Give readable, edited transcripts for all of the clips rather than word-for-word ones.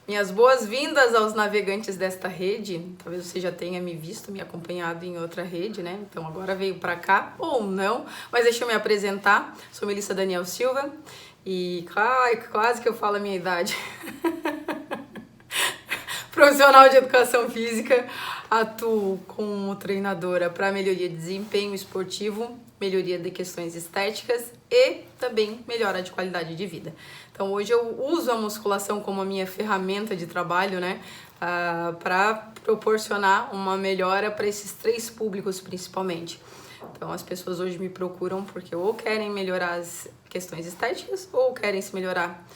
Minhas boas-vindas aos navegantes desta rede. Talvez você já tenha me visto, me acompanhado em outra rede, né? Então agora veio para cá, ou não. Mas deixa eu me apresentar. Sou Melissa Daniel Silva e quase que eu falo a minha idade. Profissional de educação física, atuo como treinadora para melhoria de desempenho esportivo, melhoria de questões estéticas e também melhora de qualidade de vida. Então hoje eu uso a musculação como a minha ferramenta de trabalho, né, para proporcionar uma melhora para esses três públicos principalmente. Então as pessoas hoje me procuram porque ou querem melhorar as questões estéticas ou querem se melhorar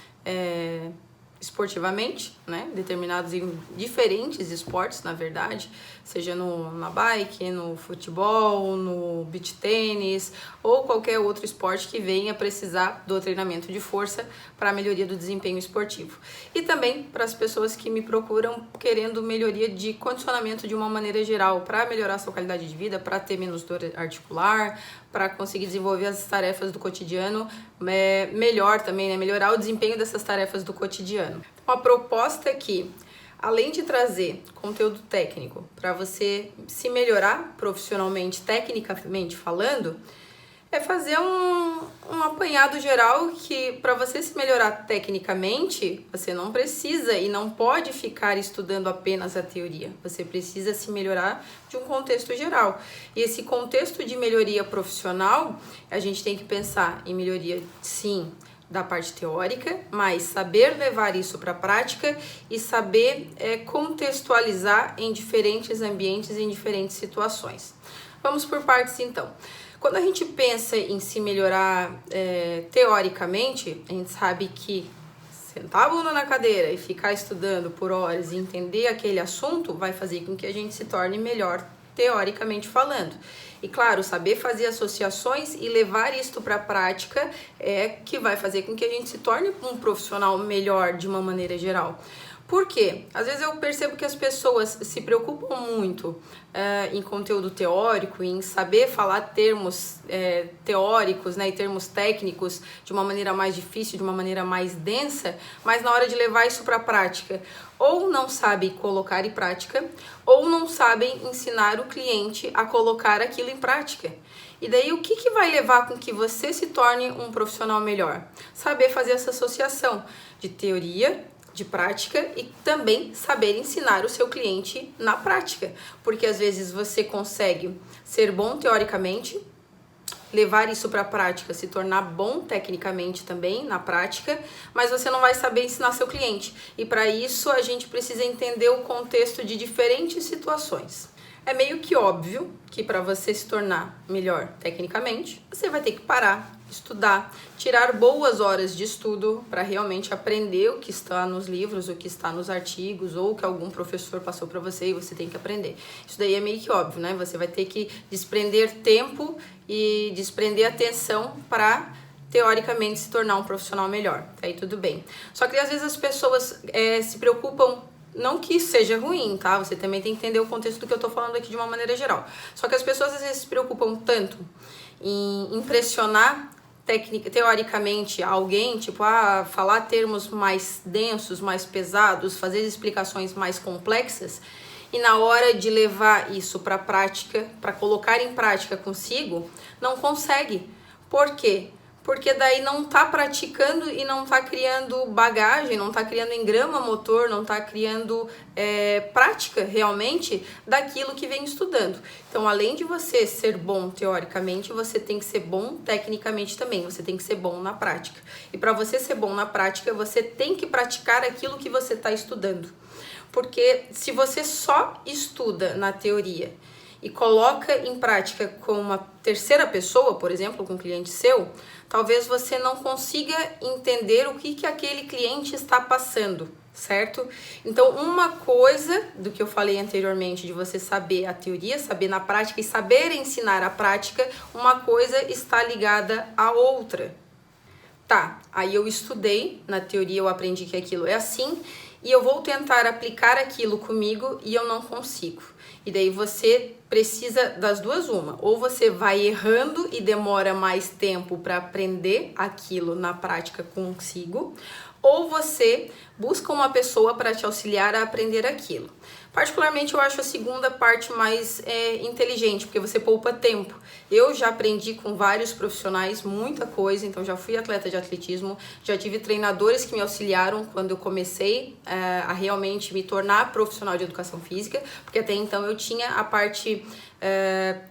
esportivamente, né? Determinados em diferentes esportes, na verdade, seja na bike, no futebol, no beach tênis ou qualquer outro esporte que venha precisar do treinamento de força para a melhoria do desempenho esportivo. E também para as pessoas que me procuram querendo melhoria de condicionamento de uma maneira geral, para melhorar a sua qualidade de vida, para ter menos dor articular, para conseguir desenvolver as tarefas do cotidiano melhor também, né? Melhorar o desempenho dessas tarefas do cotidiano. Uma proposta é que, além de trazer conteúdo técnico para você se melhorar profissionalmente, tecnicamente falando, é fazer um apanhado geral que, para você se melhorar tecnicamente, você não precisa e não pode ficar estudando apenas a teoria. Você precisa se melhorar de um contexto geral. E esse contexto de melhoria profissional, a gente tem que pensar em melhoria, sim, da parte teórica, mas saber levar isso para a prática e saber contextualizar em diferentes ambientes, em diferentes situações. Vamos por partes, então. Quando a gente pensa em se melhorar teoricamente, a gente sabe que sentar a bunda na cadeira e ficar estudando por horas e entender aquele assunto vai fazer com que a gente se torne melhor teoricamente falando. E claro, saber fazer associações e levar isto para a prática é que vai fazer com que a gente se torne um profissional melhor de uma maneira geral. Por quê? Às vezes eu percebo que as pessoas se preocupam muito em conteúdo teórico, em saber falar termos teóricos, né, e termos técnicos de uma maneira mais difícil, de uma maneira mais densa, mas na hora de levar isso para a prática, ou não sabem colocar em prática, ou não sabem ensinar o cliente a colocar aquilo em prática. E daí o que vai levar com que você se torne um profissional melhor? Saber fazer essa associação de teoria, de prática e também saber ensinar o seu cliente na prática, porque às vezes você consegue ser bom teoricamente, levar isso para a prática, se tornar bom tecnicamente também na prática, mas você não vai saber ensinar seu cliente. E para isso a gente precisa entender o contexto de diferentes situações. É meio que óbvio que para você se tornar melhor tecnicamente, você vai ter que parar, estudar, tirar boas horas de estudo para realmente aprender o que está nos livros, o que está nos artigos ou que algum professor passou para você e você tem que aprender. Isso daí é meio que óbvio, né? Você vai ter que desprender tempo e desprender atenção para teoricamente se tornar um profissional melhor. Aí tudo bem. Só que às vezes as pessoas se preocupam. Não que isso seja ruim, tá? Você também tem que entender o contexto do que eu tô falando aqui de uma maneira geral. Só que as pessoas às vezes se preocupam tanto em impressionar teoricamente alguém, tipo, falar termos mais densos, mais pesados, fazer explicações mais complexas, e na hora de levar isso para a prática, para colocar em prática consigo, não consegue. Por quê? Porque daí não tá praticando e não tá criando bagagem, não tá criando engrama motor, não tá criando prática realmente daquilo que vem estudando. Então, além de você ser bom teoricamente, você tem que ser bom tecnicamente também, você tem que ser bom na prática. E para você ser bom na prática, você tem que praticar aquilo que você está estudando. Porque se você só estuda na teoria e coloca em prática com uma terceira pessoa, por exemplo, com um cliente seu, talvez você não consiga entender o que aquele cliente está passando, certo? Então, uma coisa do que eu falei anteriormente, de você saber a teoria, saber na prática e saber ensinar a prática, uma coisa está ligada à outra. Tá, aí eu estudei, na teoria eu aprendi que aquilo é assim, e eu vou tentar aplicar aquilo comigo e eu não consigo. E daí você precisa das duas uma. Ou você vai errando e demora mais tempo para aprender aquilo na prática consigo, ou você busca uma pessoa para te auxiliar a aprender aquilo. Particularmente eu acho a segunda parte mais inteligente, porque você poupa tempo. Eu já aprendi com vários profissionais muita coisa, então já fui atleta de atletismo, já tive treinadores que me auxiliaram quando eu comecei a realmente me tornar profissional de educação física, porque até então eu tinha a parte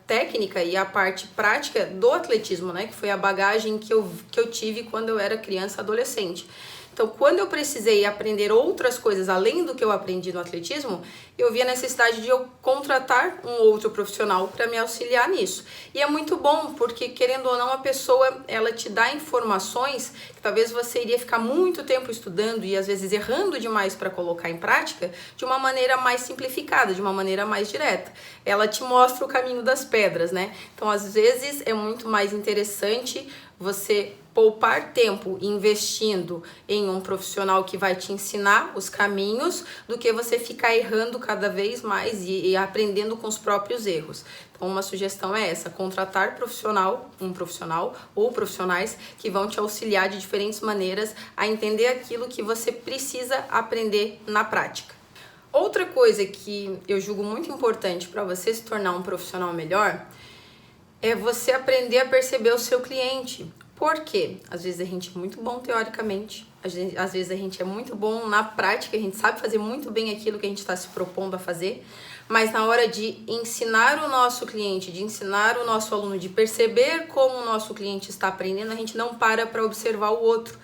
técnica e a parte prática do atletismo, né, que foi a bagagem que eu tive quando eu era criança, adolescente. Então, quando eu precisei aprender outras coisas além do que eu aprendi no atletismo, eu vi a necessidade de eu contratar um outro profissional para me auxiliar nisso. E é muito bom, porque querendo ou não, a pessoa, ela te dá informações que talvez você iria ficar muito tempo estudando e às vezes errando demais para colocar em prática, de uma maneira mais simplificada, de uma maneira mais direta. Ela te mostra o caminho das pedras, né? Então, às vezes, é muito mais interessante você poupar tempo investindo em um profissional que vai te ensinar os caminhos do que você ficar errando cada vez mais e aprendendo com os próprios erros. Então, uma sugestão é essa: contratar um profissional ou profissionais que vão te auxiliar de diferentes maneiras a entender aquilo que você precisa aprender na prática. Outra coisa que eu julgo muito importante para você se tornar um profissional melhor é você aprender a perceber o seu cliente. Por quê? Às vezes a gente é muito bom teoricamente, às vezes a gente é muito bom na prática, a gente sabe fazer muito bem aquilo que a gente está se propondo a fazer, mas na hora de ensinar o nosso cliente, de ensinar o nosso aluno, de perceber como o nosso cliente está aprendendo, a gente não para observar o outro.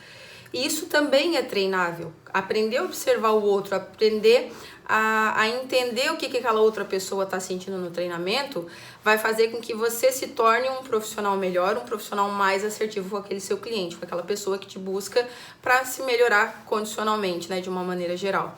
E isso também é treinável. Aprender a observar o outro, aprender a entender o que aquela outra pessoa está sentindo no treinamento, vai fazer com que você se torne um profissional melhor, um profissional mais assertivo com aquele seu cliente, com aquela pessoa que te busca para se melhorar condicionalmente, né, de uma maneira geral.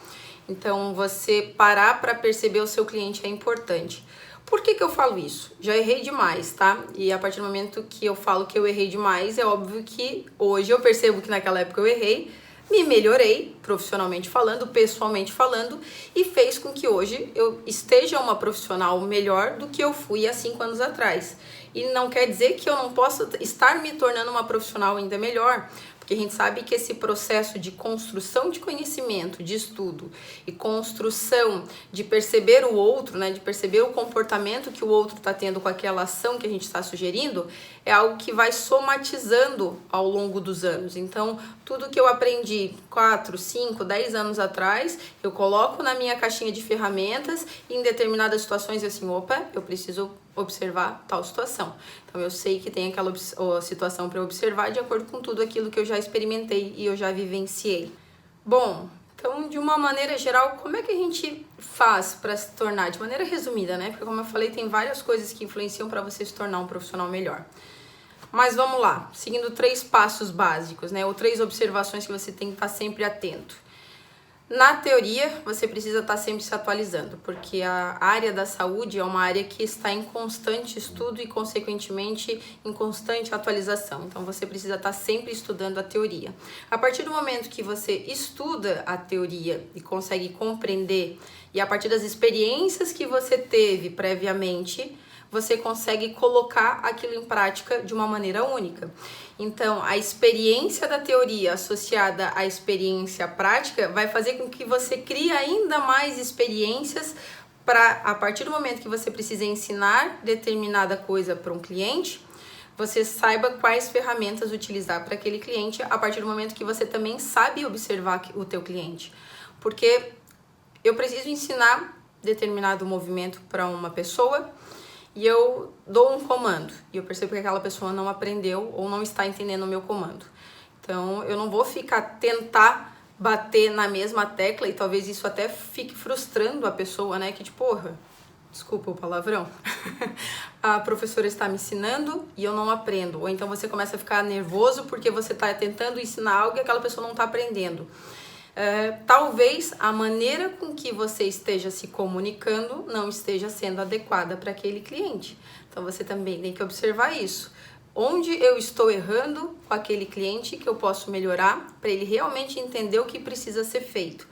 Então, você parar para perceber o seu cliente é importante. Por que eu falo isso? Já errei demais, tá? E a partir do momento que eu falo que eu errei demais, é óbvio que hoje eu percebo que naquela época eu errei, me melhorei, profissionalmente falando, pessoalmente falando, e fez com que hoje eu esteja uma profissional melhor do que eu fui há 5 anos atrás. E não quer dizer que eu não possa estar me tornando uma profissional ainda melhor, porque a gente sabe que esse processo de construção de conhecimento, de estudo e construção de perceber o outro, né, de perceber o comportamento que o outro está tendo com aquela ação que a gente está sugerindo, é algo que vai somatizando ao longo dos anos. Então, tudo que eu aprendi 4, 5, 10 anos atrás, eu coloco na minha caixinha de ferramentas e em determinadas situações eu assim, opa, eu preciso observar tal situação. Então, eu sei que tem aquela situação para observar de acordo com tudo aquilo que eu já experimentei e eu já vivenciei. Bom, então, de uma maneira geral, como é que a gente faz para se tornar, de maneira resumida, né? Porque, como eu falei, tem várias coisas que influenciam para você se tornar um profissional melhor. Mas vamos lá, seguindo 3 passos básicos, né? Ou 3 observações que você tem que estar sempre atento. Na teoria, você precisa estar sempre se atualizando, porque a área da saúde é uma área que está em constante estudo e, consequentemente, em constante atualização. Então, você precisa estar sempre estudando a teoria. A partir do momento que você estuda a teoria e consegue compreender, e a partir das experiências que você teve previamente, você consegue colocar aquilo em prática de uma maneira única. Então, a experiência da teoria associada à experiência prática vai fazer com que você crie ainda mais experiências para, a partir do momento que você precisa ensinar determinada coisa para um cliente, você saiba quais ferramentas utilizar para aquele cliente, a partir do momento que você também sabe observar o teu cliente. Porque eu preciso ensinar determinado movimento para uma pessoa, e eu dou um comando e eu percebo que aquela pessoa não aprendeu ou não está entendendo o meu comando. Então, eu não vou tentar bater na mesma tecla, e talvez isso até fique frustrando a pessoa, né? Que tipo, porra, desculpa o palavrão, a professora está me ensinando e eu não aprendo. Ou então você começa a ficar nervoso porque você está tentando ensinar algo e aquela pessoa não está aprendendo. Talvez a maneira com que você esteja se comunicando não esteja sendo adequada para aquele cliente. Então, você também tem que observar isso. Onde eu estou errando com aquele cliente que eu posso melhorar para ele realmente entender o que precisa ser feito.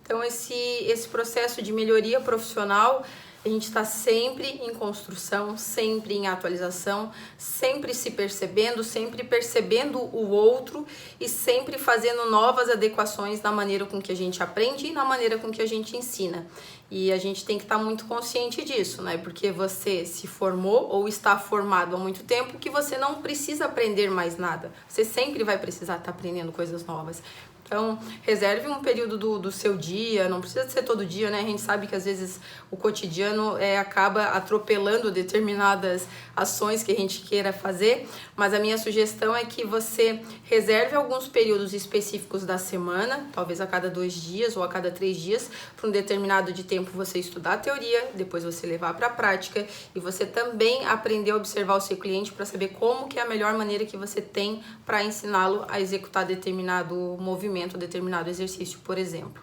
Então, esse processo de melhoria profissional A gente está sempre em construção, sempre em atualização, sempre se percebendo, sempre percebendo o outro e sempre fazendo novas adequações na maneira com que a gente aprende e na maneira com que a gente ensina. E a gente tem que estar muito consciente disso, né? Porque você se formou ou está formado há muito tempo que você não precisa aprender mais nada. Você sempre vai precisar estar aprendendo coisas novas. Então, reserve um período do seu dia, não precisa ser todo dia, né? A gente sabe que às vezes o cotidiano acaba atropelando determinadas ações que a gente queira fazer, mas a minha sugestão é que você reserve alguns períodos específicos da semana, talvez a cada 2 dias ou a cada 3 dias, para um determinado de tempo você estudar a teoria, depois você levar para a prática e você também aprender a observar o seu cliente para saber como que é a melhor maneira que você tem para ensiná-lo a executar determinado movimento, determinado exercício, por exemplo.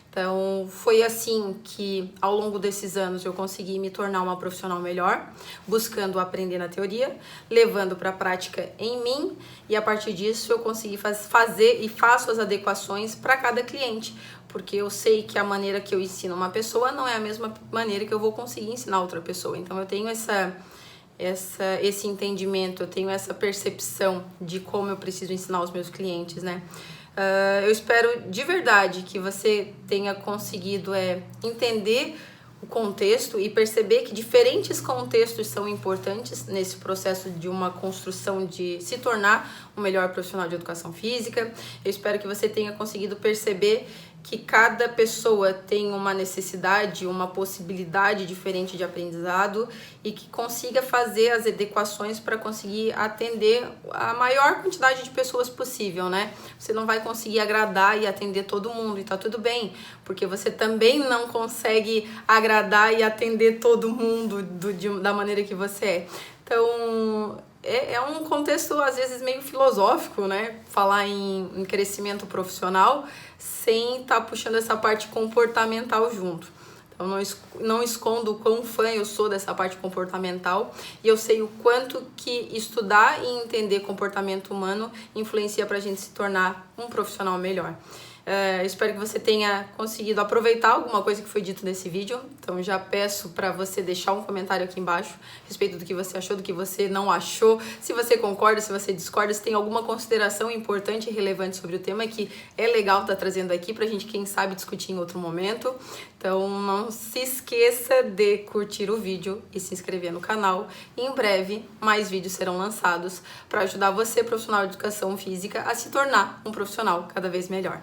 Então, foi assim que, ao longo desses anos, eu consegui me tornar uma profissional melhor, buscando aprender na teoria, levando para a prática em mim, e a partir disso eu consegui fazer e faço as adequações para cada cliente, porque eu sei que a maneira que eu ensino uma pessoa não é a mesma maneira que eu vou conseguir ensinar outra pessoa. Então, eu tenho esse entendimento, eu tenho essa percepção de como eu preciso ensinar os meus clientes, né? Eu espero de verdade que você tenha conseguido entender o contexto e perceber que diferentes contextos são importantes nesse processo de uma construção de se tornar um melhor profissional de educação física. Eu espero que você tenha conseguido perceber que cada pessoa tem uma necessidade, uma possibilidade diferente de aprendizado e que consiga fazer as adequações para conseguir atender a maior quantidade de pessoas possível, né? Você não vai conseguir agradar e atender todo mundo e tá tudo bem, porque você também não consegue agradar e atender todo mundo da maneira que você é. Então, é um contexto, às vezes, meio filosófico, né? Falar em crescimento profissional sem estar puxando essa parte comportamental junto. Então, não escondo o quão fã eu sou dessa parte comportamental e eu sei o quanto que estudar e entender comportamento humano influencia para a gente se tornar um profissional melhor. Espero que você tenha conseguido aproveitar alguma coisa que foi dito nesse vídeo. Então já peço para você deixar um comentário aqui embaixo a respeito do que você achou, do que você não achou, se você concorda, se você discorda, se tem alguma consideração importante e relevante sobre o tema que é legal estar trazendo aqui pra gente, quem sabe, discutir em outro momento. Então não se esqueça de curtir o vídeo e se inscrever no canal. Em breve, mais vídeos serão lançados para ajudar você, profissional de educação física, a se tornar um profissional cada vez melhor.